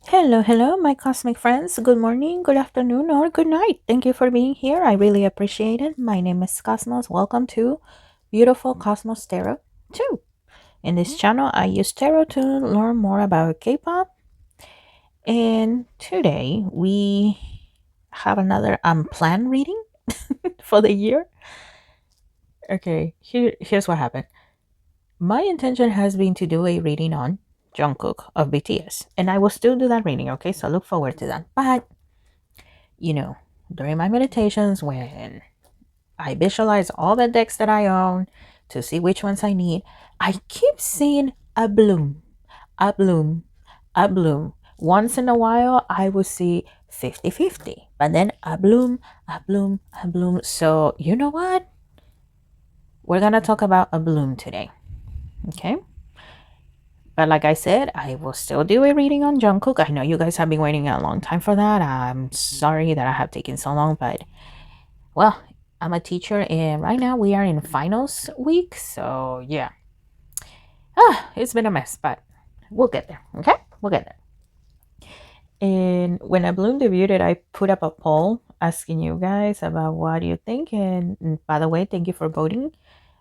Hello, my cosmic friends. Good morning, good afternoon, or good night. Thank you for being here. I really appreciate it. My name is Cosmos. Welcome to Beautiful Cosmos Tarot 2. In this channel, I use tarot to learn more about K-pop. And today, we have another unplanned reading for the year. Okay, here's what happened. My intention has been to do a reading on Jungkook of BTS. And I will still do that reading, okay? So look forward to that. But you know, during my meditations when I visualize all the decks that I own to see which ones I need, I keep seeing a bloom, a bloom, a bloom. Once in a while, I will see 50-50, but then a bloom, a bloom, a bloom. So, you know what? We're going to talk about a bloom today. Okay? But like I said, I will still do a reading on Jungkook. I know you guys have been waiting a long time for that. I'm sorry that I have taken so long, but well, I'm a teacher and right now we are in finals week. So yeah, it's been a mess, but we'll get there. Okay, we'll get there. And when Ablume debuted, I put up a poll asking you guys about what do you think. And by the way, thank you for voting.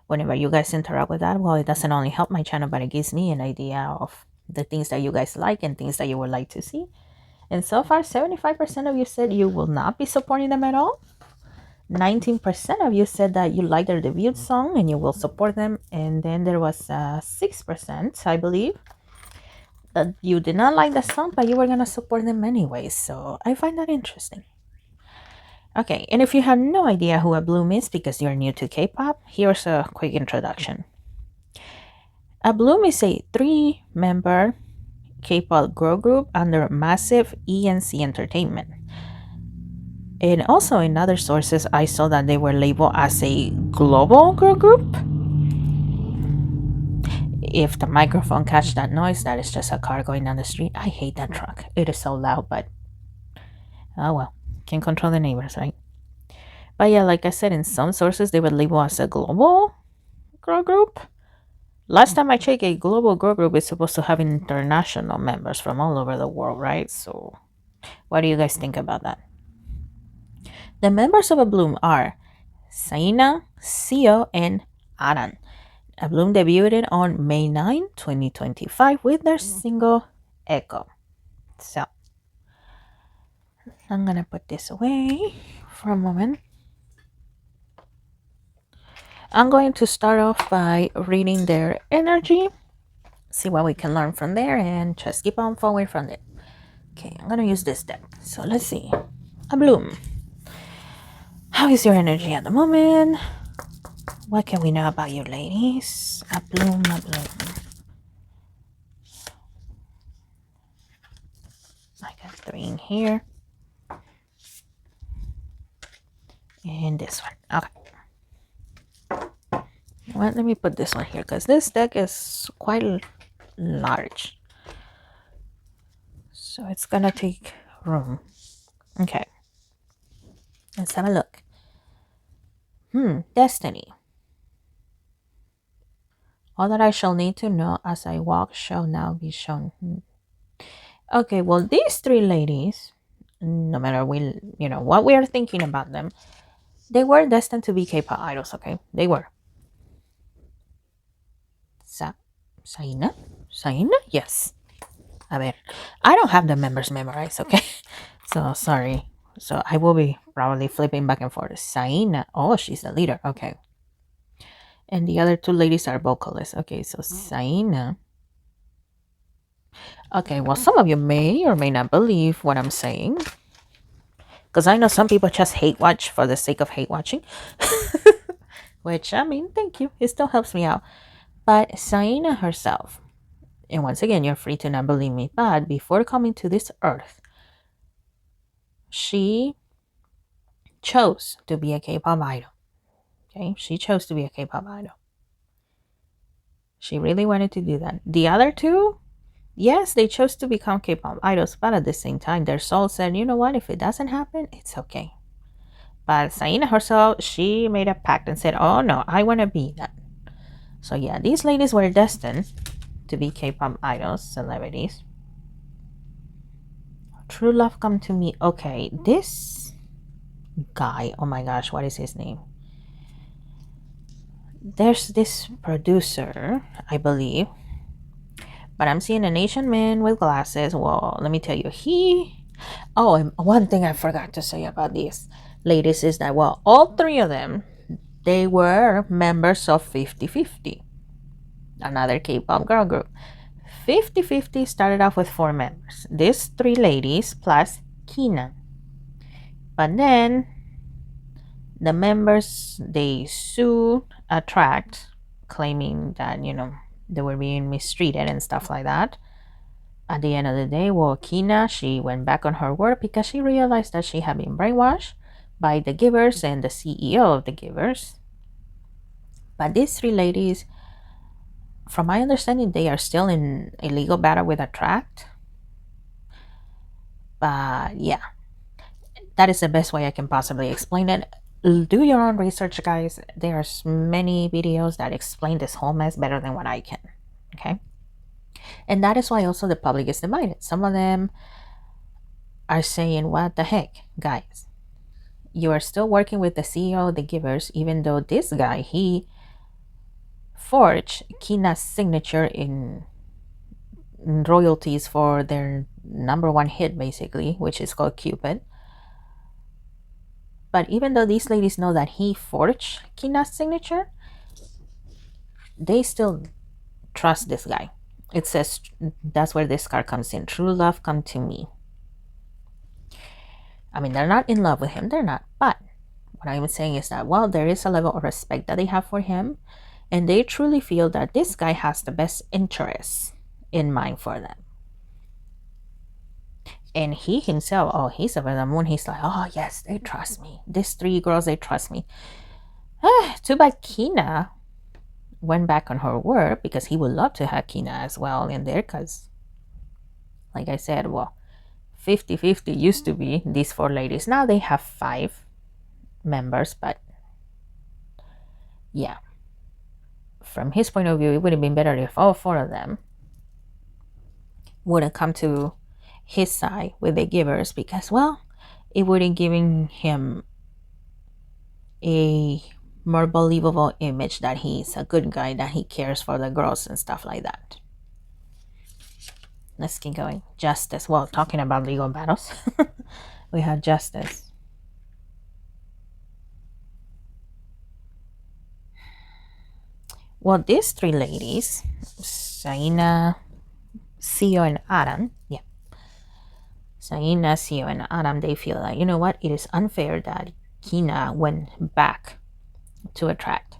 Whenever you guys interact with that, well, it doesn't only help my channel, but it gives me an idea of the things that you guys like and things that you would like to see. And so far, 75% of you said you will not be supporting them at all. 19% of you said that you like their debut song and you will support them. And then there was 6%, I believe, that you did not like the song, but you were going to support them anyway. So I find that interesting. Okay, and if you have no idea who Ablume is because you're new to K-pop, here's a quick introduction. Ablume is a 3-member K-pop girl group under Massive ENC Entertainment. And also in other sources, I saw that they were labeled as a global girl group. If the microphone catch that noise, that is just a car going down the street. I hate that truck. It is so loud, but oh well, can't control the neighbors, right? But yeah, like I said, in some sources they would label as a global girl group. Last time I checked, a global girl group is supposed to have international members from all over the world, right? So what do you guys think about that? The members of Ablume are Saina, Seo, and Aran. Ablume debuted on May 9, 2025 with their single Echo. So I'm gonna put this away for a moment. I'm going to start off by reading their energy, see what we can learn from there, and just keep on forward from it. Okay, I'm gonna use this deck. So let's see. Ablume. How is your energy at the moment? What can we know about you, ladies? Ablume, Ablume. I got 3 in here. And this one. Okay. Well, let me put this one here because this deck is quite large. So it's gonna take room. Okay. Let's have a look. Destiny. All that I shall need to know as I walk shall now be shown. Okay, well, these 3 ladies, no matter what we are thinking about them, they were destined to be K-pop idols, okay? They were. Saina? Yes. A ver, I don't have the members memorized, okay? So, sorry. So, I will be probably flipping back and forth. Saina. Oh, she's the leader. Okay. And the other 2 ladies are vocalists. Okay, so Saina. Okay, well, some of you may or may not believe what I'm saying. Because I know some people just hate watch for the sake of hate watching. Which, I mean, thank you. It still helps me out. But Saina herself, and once again, you're free to not believe me, but before coming to this earth, she chose to be a K-pop idol. Okay, she chose to be a K-pop idol. She really wanted to do that. The other 2, yes, they chose to become K-pop idols, but at the same time, their soul said, you know what, if it doesn't happen, it's okay. But Saina herself, she made a pact and said, oh no, I want to be that. So yeah, these ladies were destined to be K-pop idols, celebrities. True Love Come to Me. Okay, this guy, oh my gosh, what is his name? There's this producer, I believe, but I'm seeing an Asian man with glasses. Well, let me tell you, oh, and one thing I forgot to say about these ladies is that, well, all three of them, they were members of 50/50, another K-pop girl group. 50/50 started off with four members. These three ladies plus Kina. But then the members, they sued Attract, claiming that, they were being mistreated and stuff like that. At the end of the day, well, Kina, she went back on her word because she realized that she had been brainwashed by the Givers and the CEO of the Givers. But these three ladies, from my understanding, they are still in a legal battle with Attract. But yeah, that is the best way I can possibly explain it. Do your own research, guys. There's many videos that explain this whole mess better than what I can. Okay? And that is why also the public is divided. Some of them are saying, what the heck, guys? You are still working with the CEO of the Givers, even though this guy, he forged Kina's signature in royalties for their number one hit, basically, which is called Cupid. But even though these ladies know that he forged Kina's signature, they still trust this guy. It says, that's where this card comes in. True love come to me. I mean, they're not in love with him. They're not. But what I'm saying is that, well, there is a level of respect that they have for him. And they truly feel that this guy has the best interests in mind for them. And he himself, oh, he's over the moon. He's like, oh, yes, they trust me. These three girls, they trust me. Too bad Kina went back on her word, because he would love to have Kina as well in there, because, like I said, well, 50/50 used to be these four ladies. Now they have 5 members, but yeah. From his point of view, it would have been better if all 4 of them would have come to his side with the Givers, because, well, it would have given him a more believable image that he's a good guy, that he cares for the girls and stuff like that. Let's keep going. Justice. Well, talking about legal battles, we have Justice. Well, these 3 ladies, Saina, Seo, and Adam, Saina, Seo, and Adam, they feel like, you know what, it is unfair that Kina went back to Attract.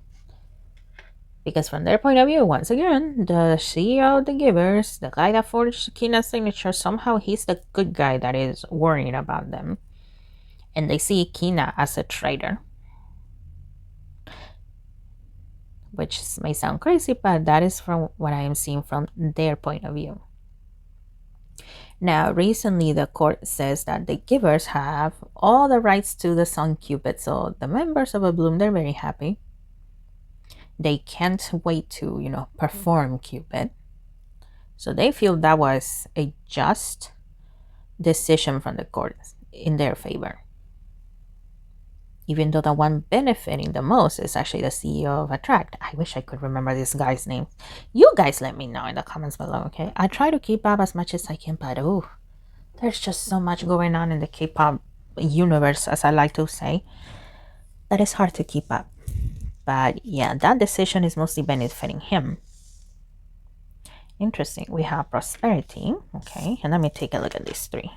Because from their point of view, once again, the CEO of the Givers, the guy that forged Kina's signature, somehow he's the good guy that is worrying about them. And they see Kina as a traitor. Which may sound crazy, but that is from what I am seeing from their point of view. Now, recently, the court says that the Givers have all the rights to the song Cupid. So the members of Ablume, they're very happy. They can't wait to, perform Cupid. So they feel that was a just decision from the court in their favor. Even though the one benefiting the most is actually the CEO of Attract. I wish I could remember this guy's name. You guys let me know in the comments below, okay? I try to keep up as much as I can, but there's just so much going on in the K-pop universe, as I like to say, that it's hard to keep up. But yeah, that decision is mostly benefiting him. Interesting. We have Prosperity, okay? And let me take a look at these 3.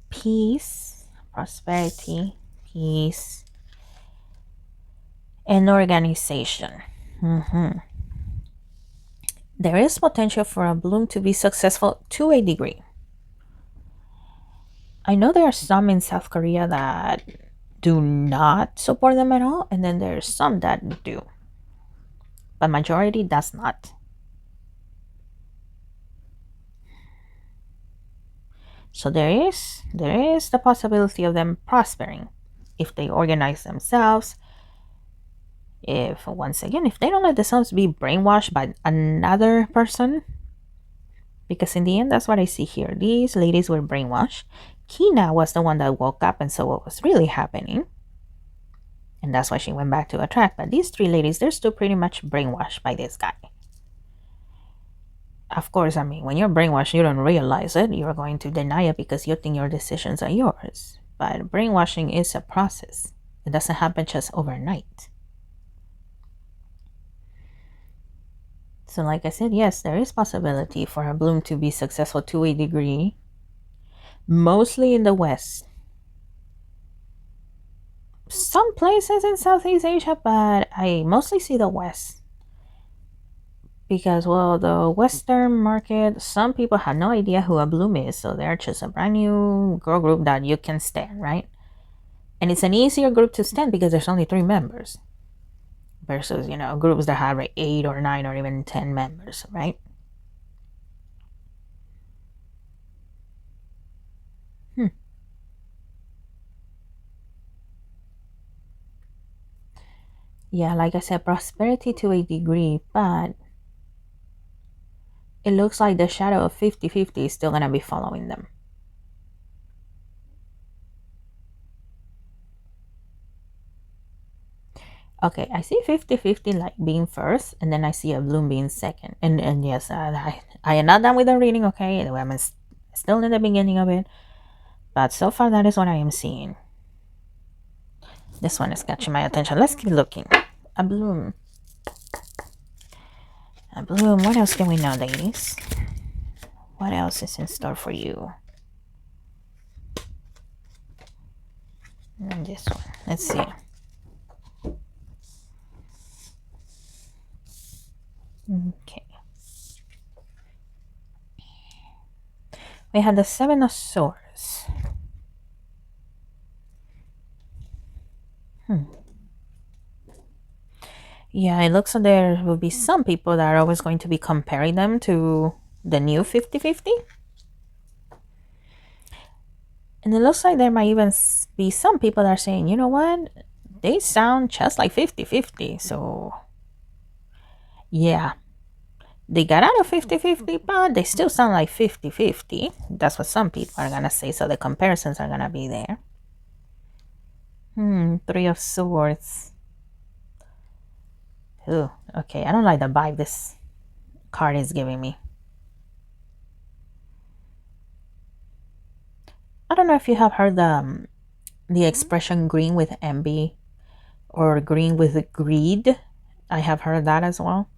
Peace, Prosperity, Peace, and Organization. There is potential for Ablume to be successful to a degree. I know there are some in South Korea that do not support them at all, and then there's some that do, but majority does not. So there is the possibility of them prospering if they organize themselves. If, once again, if they don't let themselves be brainwashed by another person, Because in the end, that's what I see here. These ladies were brainwashed. Kina was the one that woke up and saw what was really happening. And that's why she went back to attract. But these three ladies, they're still pretty much brainwashed by this guy. Of course, I mean, when you're brainwashed, you don't realize it. You're going to deny it because you think your decisions are yours. But brainwashing is a process. It doesn't happen just overnight. So like I said, yes, there is possibility for a bloom to be successful to a degree. Mostly in the West. Some places in Southeast Asia, but I mostly see the West. Because, well, the Western market, some people have no idea who Ablume is, so they're just a brand new girl group that you can stand, right? And it's an easier group to stand because there's only 3 members versus, groups that have like 8 or 9 or even 10 members, right? Yeah, like I said, prosperity to a degree, but it looks like the shadow of 50-50 is still going to be following them. Okay, I see 50-50 like being first, and then I see a bloom being second. And yes, I am not done with the reading, okay? I'm still in the beginning of it. But so far, that is what I am seeing. This one is catching my attention. Let's keep looking. A bloom. A bloom. What else can we know, ladies? What else is in store for you? And this one. Let's see. Okay. We had the Seven of Swords. Yeah, it looks like there will be some people that are always going to be comparing them to the new 50-50. And it looks like there might even be some people that are saying, you know what? They sound just like 50-50. So, yeah. They got out of 50-50, but they still sound like 50-50. That's what some people are going to say. So the comparisons are going to be there. Three of Swords. Ooh, okay. I don't like the vibe this card is giving me. I don't know if you have heard the expression green with envy or green with greed. I have heard that as well.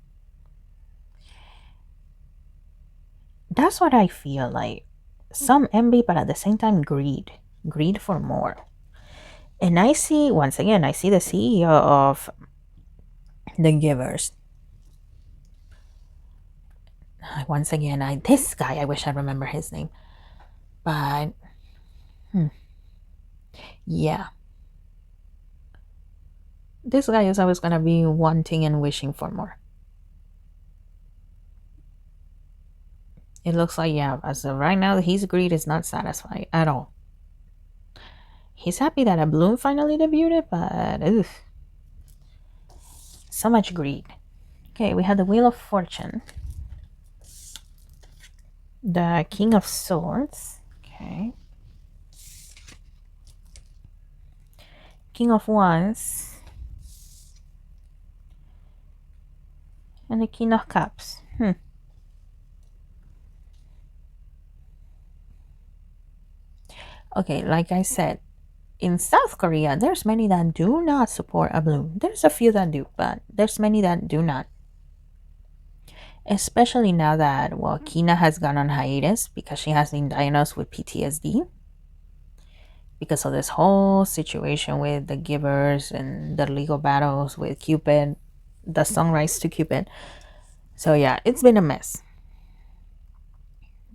That's what I feel like. Some envy, but at the same time, greed. Greed for more. And I see, once again, I see the CEO of the Givers. Once again, this guy, I wish I remember his name. But, yeah. This guy is always going to be wanting and wishing for more. It looks like, yeah, as of right now, his greed is not satisfied at all. He's happy that Ablume finally debuted, but oof, so much greed. Okay, we had the Wheel of Fortune. The King of Swords. Okay. King of Wands. And the King of Cups. Okay, like I said, in South Korea, there's many that do not support Ablume. There's a few that do, but there's many that do not. Especially now that, well, Kina has gone on hiatus because she has been diagnosed with PTSD. Because of this whole situation with the Givers and the legal battles with Cupid, the song Rise to Cupid. So yeah, it's been a mess.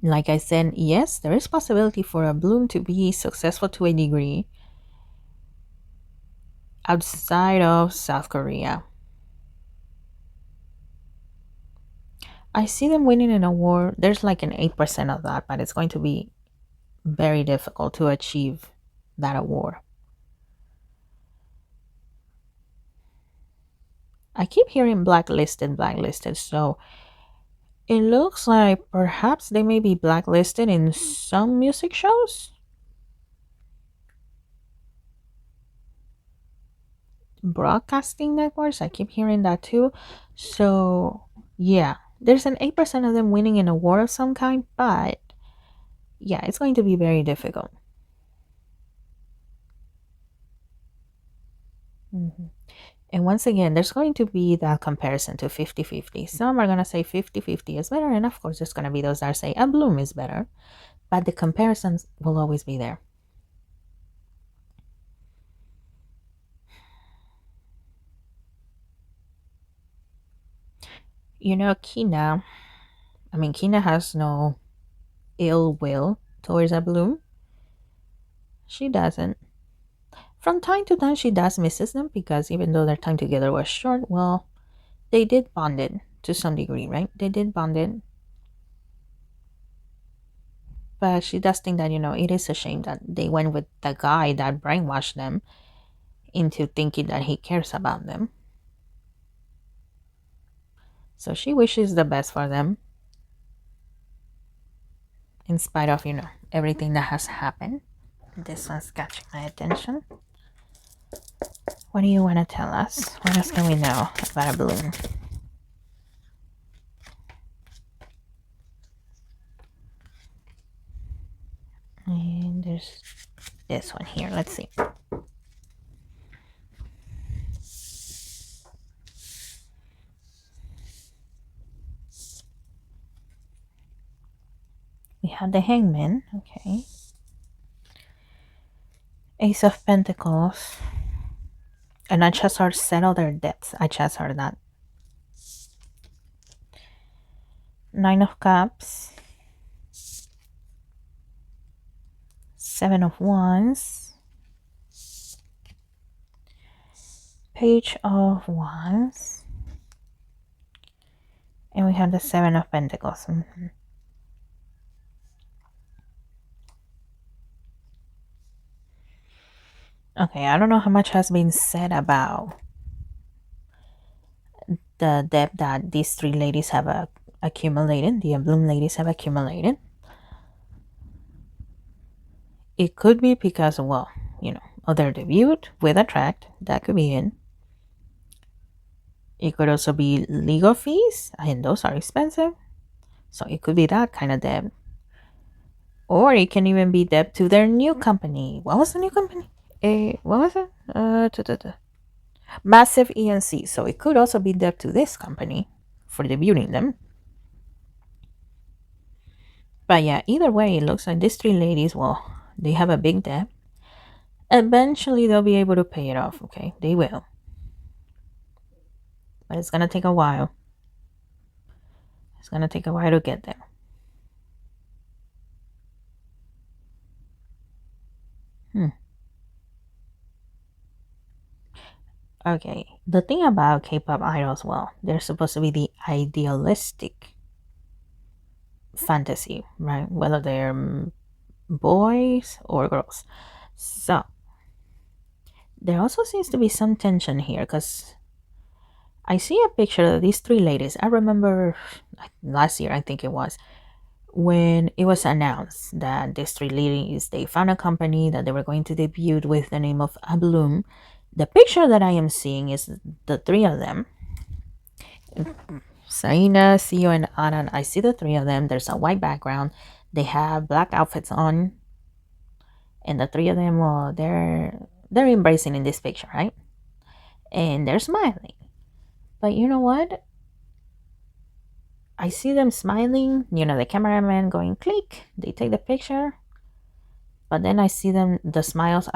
Like I said, yes, there is possibility for Ablume to be successful to a degree outside of South Korea. I see them winning an award. There's like an 8% of that, but it's going to be very difficult to achieve that award. I keep hearing blacklisted, so It looks like perhaps they may be blacklisted in some music shows. Broadcasting networks, I keep hearing that too. So, yeah, there's an 8% of them winning an award of some kind, but yeah, it's going to be very difficult. Mhm. And once again, there's going to be that comparison to 50-50. Some are going to say 50-50 is better, and of course, there's going to be those that say a bloom is better, but the comparisons will always be there. Kina, Kina has no ill will towards a bloom. She doesn't. From time to time, she does misses them because even though their time together was short, well, they did bond it to some degree, right? They did bond it. But she does think that, it is a shame that they went with the guy that brainwashed them into thinking that he cares about them. So she wishes the best for them in spite of, everything that has happened. This one's catching my attention. What do you want to tell us? What else can we know about a balloon? And there's this one here. Let's see. We have the hangman. Okay. Ace of Pentacles. And I just heard settle their debts. I just heard that. Nine of Cups. Seven of Wands. Page of Wands. And we have the Seven of Pentacles. Okay, I don't know how much has been said about the debt that these three ladies have accumulated, the Ablume ladies have accumulated. It could be because, well, of their debut with Attract. That could be it. It could also be legal fees, and those are expensive. So it could be that kind of debt. Or it can even be debt to their new company. What was the new company? What was it? Massive ENC. So it could also be debt to this company for debuting them. But yeah, either way, it looks like these three ladies, well, they have a big debt. Eventually, they'll be able to pay it off, okay? They will. But it's going to take a while. It's going to take a while to get there. Okay, the thing about K-pop idols, well, they're supposed to be the idealistic fantasy, right? Whether they're boys or girls. So, there also seems to be some tension here because I see a picture of these three ladies. I remember last year, I think it was, when it was announced that these three ladies, they found a company that they were going to debut with the name of Ablume. The picture that I am seeing is the three of them. Saina, Sio, and Anan. I see the three of them. There's a white background. They have black outfits on. And the three of them, they're embracing in this picture, right? And they're smiling. But you know what? I see them smiling. The cameraman going click. They take the picture. But then I see the smiles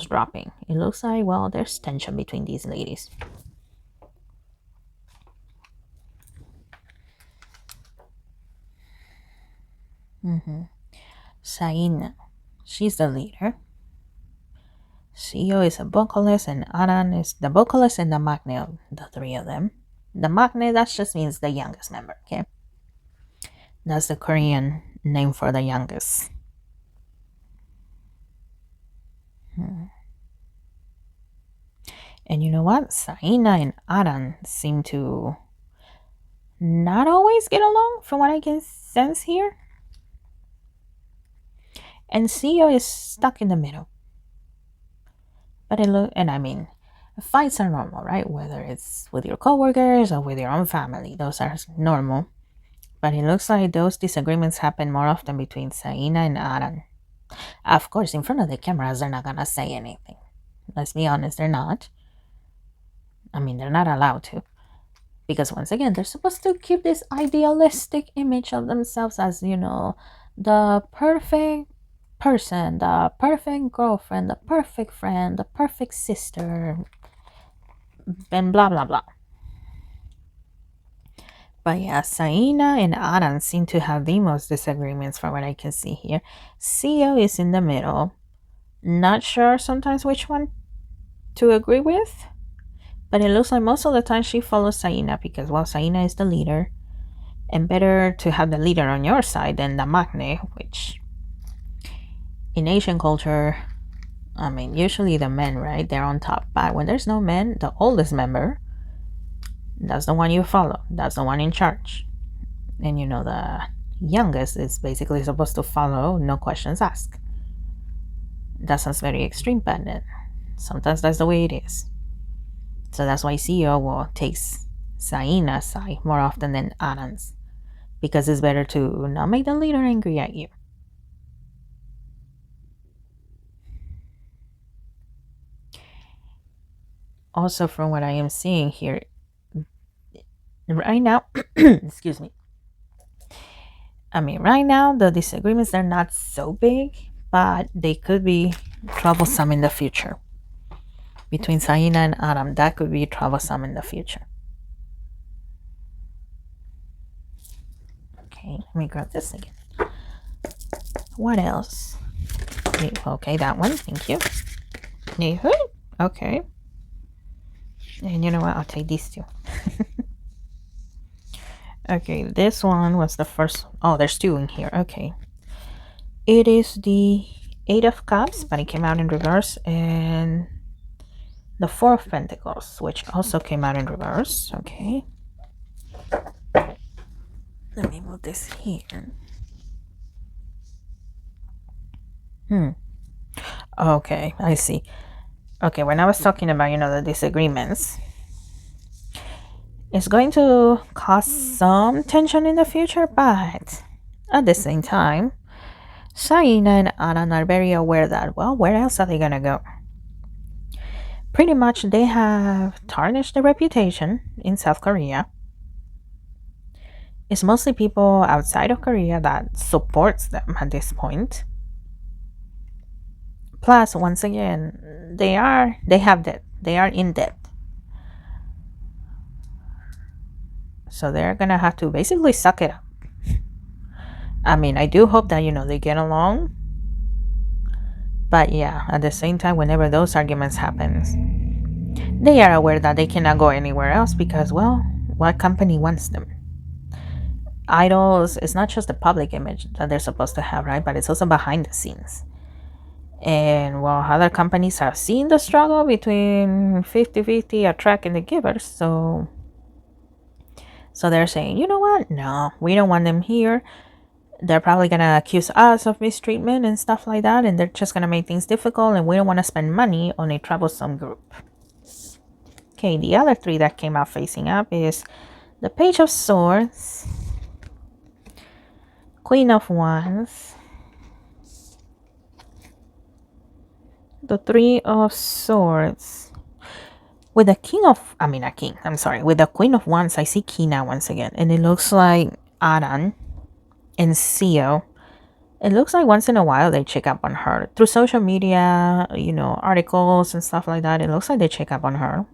dropping. It looks like, well, there's tension between these ladies. Saina, she's the leader. CEO is a vocalist, and Anan is the vocalist and the maknae of the three of them. The maknae, that just means the youngest member, okay? That's the Korean name for the youngest. And you know what? Saina and Aran seem to not always get along from what I can sense here. And CEO is stuck in the middle. But I mean, fights are normal, right? Whether it's with your coworkers or with your own family, those are normal. But it looks like those disagreements happen more often between Saina and Aran. Of course, in front of the cameras, they're not gonna say anything. Let's be honest, they're not. I mean, they're not allowed to. Because once again, they're supposed to keep this idealistic image of themselves as, the perfect person, the perfect girlfriend, the perfect friend, the perfect sister, and blah blah blah. But yeah, Saina and Aran seem to have the most disagreements from what I can see here. CEO is in the middle. Not sure sometimes which one to agree with, but it looks like most of the time she follows Saina because, well, Saina is the leader, and better to have the leader on your side than the magne, which in Asian culture, I mean, usually the men, right? They're on top. But when there's no men, the oldest member, that's the one you follow. That's the one in charge. And the youngest is basically supposed to follow, no questions asked. That sounds very extreme, but sometimes that's the way it is. So that's why CEO will takes Saina's side more often than Aran's, because it's better to not make the leader angry at you. Also, from what I am seeing here right now, excuse me. I mean, right now the disagreements are not so big, but they could be troublesome in the future. Between Saina and Aram, that could be troublesome in the future. Okay, let me grab this again. What else? Okay, that one. Thank you. Okay. And you know what? I'll take these two. Okay, this one was the first. Oh, there's two in here. Okay. It is the Eight of Cups, but it came out in reverse, and the Four of Pentacles, which also came out in reverse. Okay. Let me move this here. Okay, I see. Okay, when I was talking about, the disagreements, it's going to cause some tension in the future, but at the same time, Saina and Aran are very aware that, well, where else are they gonna go? Pretty much they have tarnished their reputation in South Korea. It's mostly people outside of Korea that supports them at this point. Plus, once again, they have debt. They are in debt. So they're gonna have to basically suck it up. I mean, I do hope that, they get along. But yeah, at the same time, whenever those arguments happens, they are aware that they cannot go anywhere else because, well, what company wants them? Idols is not just the public image that they're supposed to have, right? But it's also behind the scenes. And, well, other companies have seen the struggle between 50-50 attracting the givers. So they're saying, you know what? No, we don't want them here. They're probably going to accuse us of mistreatment and stuff like that. And they're just going to make things difficult. And we don't want to spend money on a troublesome group. Okay, the other three that came out facing up is the Page of Swords, Queen of Wands, the Three of Swords. With the with the Queen of Wands, I see Kina once again. And it looks like Aran and Seo. It looks like once in a while they check up on her. Through social media, articles and stuff like that, it looks like they check up on her.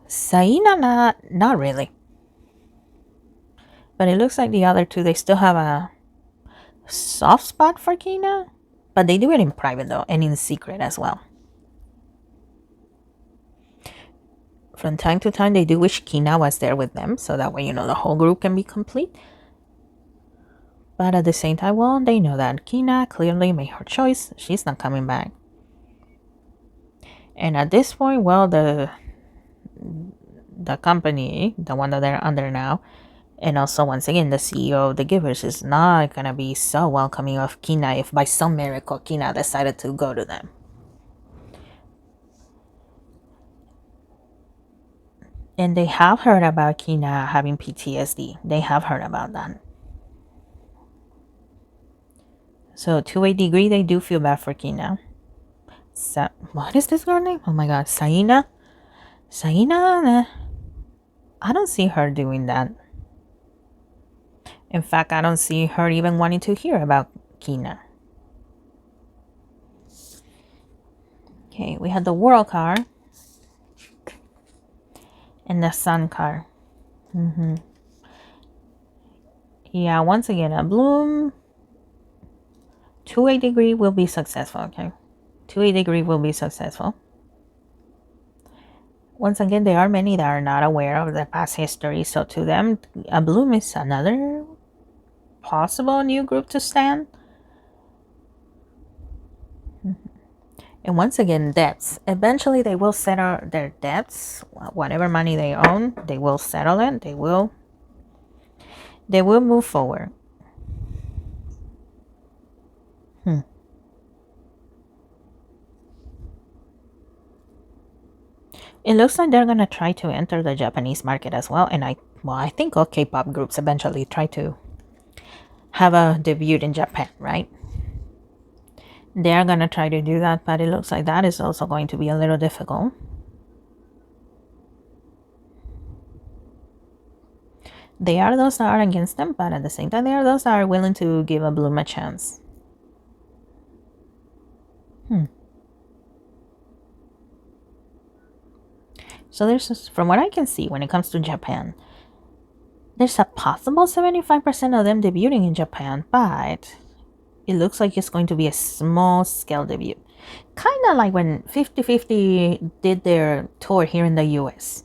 Saina, not really. But it looks like the other two, they still have a soft spot for Kina. But they do it in private, though, and in secret as well. From time to time, they do wish Kina was there with them, so that way, the whole group can be complete. But at the same time, well, they know that Kina clearly made her choice. She's not coming back. And at this point, well, the company, the one that they're under now. And also, once again, the CEO of the Givers is not gonna be so welcoming of Kina if by some miracle Kina decided to go to them. And they have heard about Kina having PTSD. They have heard about that. So to a degree, they do feel bad for Kina. What is this girl name? Oh my god, Saina? Saina? I don't see her doing that. In fact, I don't see her even wanting to hear about Kina. Okay, we had the World card and the Sun card. Yeah, once again, Ablume to a degree will be successful, okay? To a degree will be successful. Once again, there are many that are not aware of the past history, so to them, Ablume is another possible new group to stand. And once again, debts. Eventually, they will settle their debts. Whatever money they own, they will settle it. They will move forward. It looks like they're gonna try to enter the Japanese market as well. And I think all K-pop groups eventually try to have a debut in Japan, right? They are gonna try to do that, but it looks like that is also going to be a little difficult. They are those that are against them, but at the same time, they are those that are willing to give Ablume a chance. So there's, from what I can see, when it comes to Japan, there's a possible 75% of them debuting in Japan, but it looks like it's going to be a small scale debut. Kind of like when 50/50 did their tour here in the US.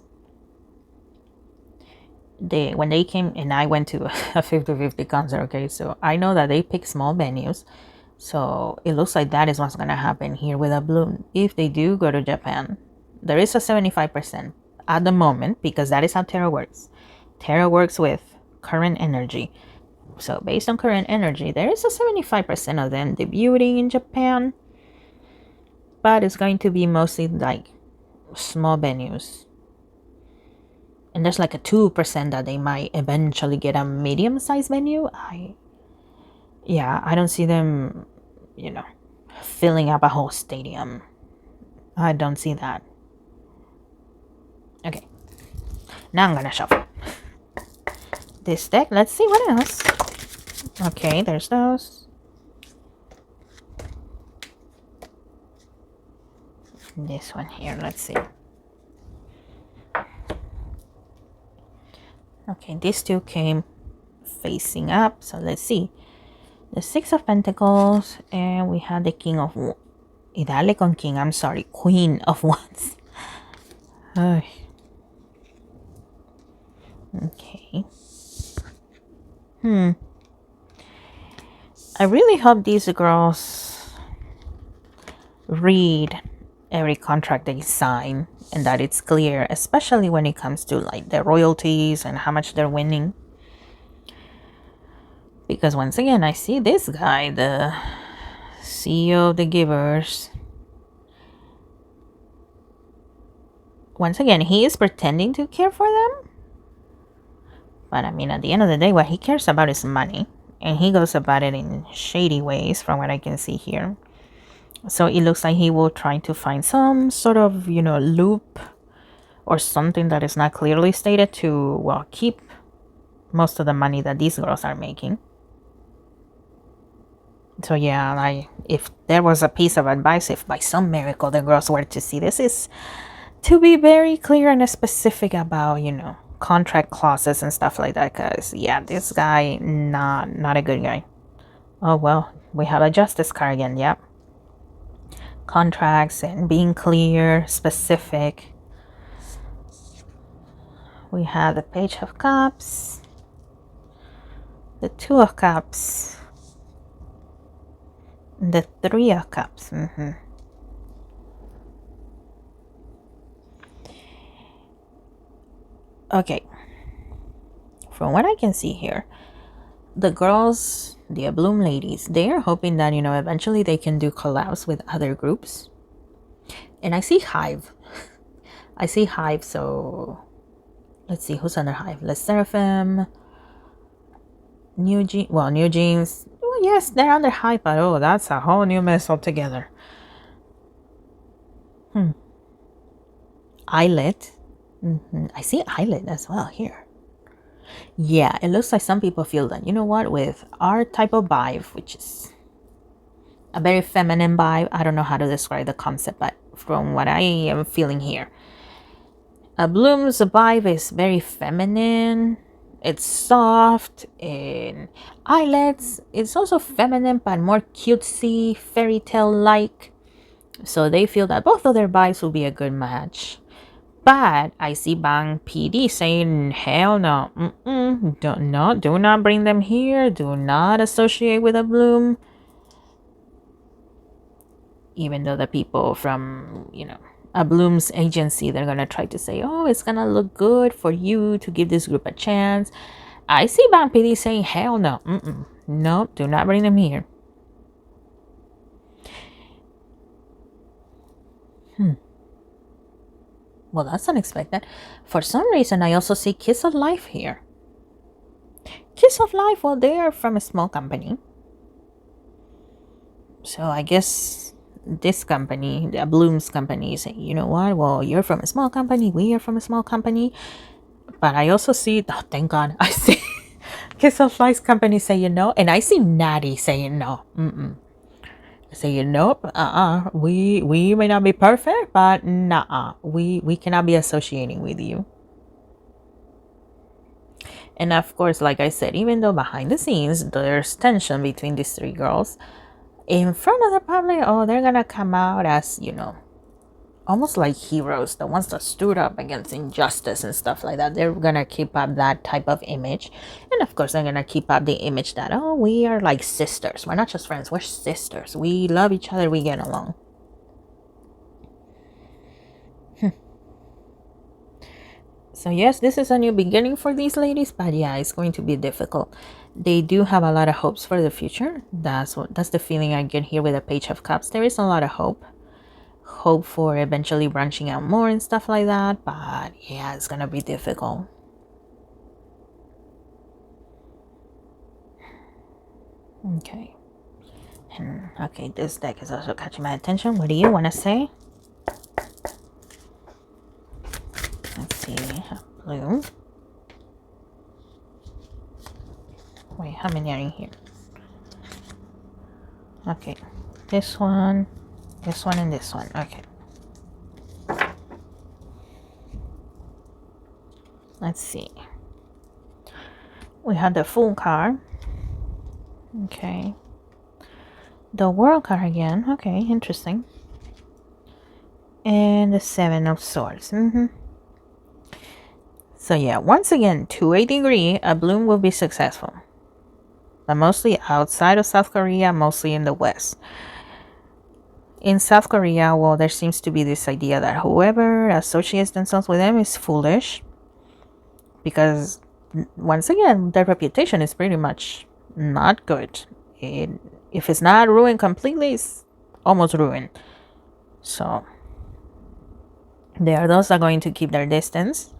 When they came, and I went to a 50/50 concert, okay? So I know that they pick small venues. So it looks like that is what's going to happen here with Ablume. If they do go to Japan, there is a 75% at the moment, because that is how Terra works. Terra works with current energy. So based on current energy, there is a 75% of them debuting in Japan, but it's going to be mostly like small venues. And there's like a 2% that they might eventually get a medium-sized venue. I don't see them, filling up a whole stadium. I don't see that. Okay. Now I'm gonna shuffle this deck. Let's see what else. Okay, there's those. This one here, let's see. Okay, these two came facing up, so let's see. The Six of Pentacles, and we had the King of Idale con King, I'm sorry, Queen of Wands. Okay. I really hope these girls read every contract they sign and that it's clear, especially when it comes to like their royalties and how much they're winning. Because once again, I see this guy, the CEO of the Givers. Once again, he is pretending to care for them. But I mean, at the end of the day, what he cares about is money. And he goes about it in shady ways from what I can see here. So it looks like he will try to find some sort of, loop or something that is not clearly stated to, well, keep most of the money that these girls are making. So yeah, if there was a piece of advice, if by some miracle the girls were to see this, is to be very clear and specific about, contract clauses and stuff like that. Because yeah, this guy, not a good guy. Oh well, we have a justice card again. Yep. Contracts and being clear, specific. We have the Page of Cups, the Two of Cups, the Three of Cups. Okay, from what I can see here, the girls, the Ablume ladies, they are hoping that, eventually they can do collabs with other groups. And I see Hive. I see Hive, so let's see who's under Hive. Let's Seraphim, New Jeans. Well, New Jeans. Well, yes, they're under Hive, but oh, that's a whole new mess altogether. Eyelet. I see Eyelet as well here. Yeah, it looks like some people feel that, you know what, with our type of vibe, which is a very feminine vibe. I don't know how to describe the concept, but from what I am feeling here, Ablume's vibe is very feminine. It's soft and eyelets. It's also feminine, but more cutesy, fairy tale like. So they feel that both of their vibes will be a good match. But I see Bang PD saying, hell no, do not bring them here. Do not associate with Ablume. Even though the people from, Ablume's agency, they're going to try to say, oh, it's going to look good for you to give this group a chance. I see Bang PD saying, hell no, no, do not bring them here. Well, that's unexpected. For some reason, I also see Kiss of Life here. Kiss of Life, well, they are from a small company. So I guess this company, the Ablume's company, is saying, you know what? Well, you're from a small company. We are from a small company. But I also see, oh, thank God, I see Kiss of Life's company saying no. And I see Natty saying no. Saying nope, we may not be perfect, but we cannot be associating with you. And of course, like I said, even though behind the scenes there's tension between these three girls, in front of the public, oh, they're gonna come out as, almost like heroes, the ones that stood up against injustice and stuff like that. They're gonna keep up that type of image. And of course, they're gonna keep up the image that, oh, we are like sisters. We're not just friends, we're sisters. We love each other, we get along. So yes, this is a new beginning for these ladies, but yeah, it's going to be difficult. They do have a lot of hopes for the future. That's the feeling I get here with the Page of Cups. There is a lot of hope for eventually branching out more and stuff like that, but yeah, it's gonna be difficult. Okay, and okay, this deck is also catching my attention. What do you want to say? Let's see, blue. Wait, how many are in here? Okay, this one, and this one. Okay. Let's see. We have the Fool card. Okay. The World card again. Okay, interesting. And the Seven of Swords. So yeah, once again, to a degree, Ablume will be successful. But mostly outside of South Korea, mostly in the West. In South Korea, well, there seems to be this idea that whoever associates themselves with them is foolish. Because, once again, their reputation is pretty much not good. If it's not ruined completely, it's almost ruined. So, there are those that are going to keep their distance.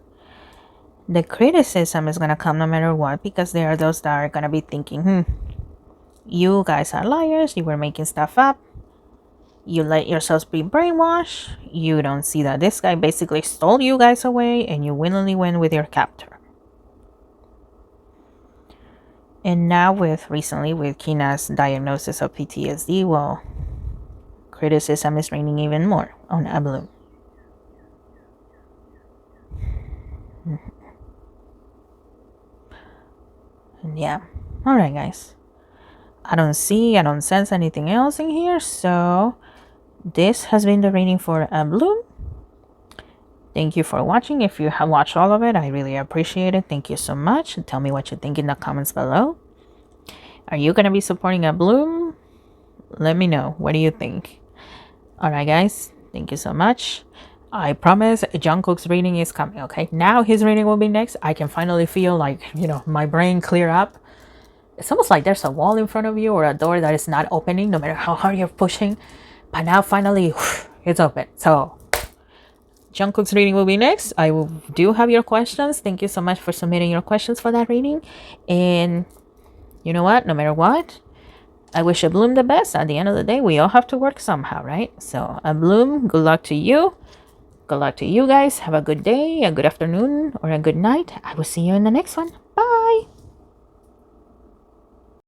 The criticism is going to come no matter what, because there are those that are going to be thinking, you guys are liars, you were making stuff up, you let yourselves be brainwashed, you don't see that this guy basically stole you guys away, and you willingly went with your captor. And now recently with Kina's diagnosis of PTSD, well, criticism is raining even more on Ablume. And yeah, alright guys. I don't sense anything else in here, so this has been the reading for Ablume. Thank you for watching. If you have watched all of it, I really appreciate it. Thank you so much. Tell me what you think in the comments below. Are you going to be supporting Ablume? Let me know. What do you think? Alright guys, thank you so much. I promise Jungkook's reading is coming, okay? Now his reading will be next. I can finally feel like, my brain clear up. It's almost like there's a wall in front of you or a door that is not opening no matter how hard you're pushing. But now finally, it's open. So Jungkook's reading will be next. Do have your questions. Thank you so much for submitting your questions for that reading. And you know what? No matter what, I wish Ablume the best. At the end of the day, we all have to work somehow, right? So Ablume, good luck to you. Good luck to you guys. Have a good day, a good afternoon, or a good night. I will see you in the next one. Bye.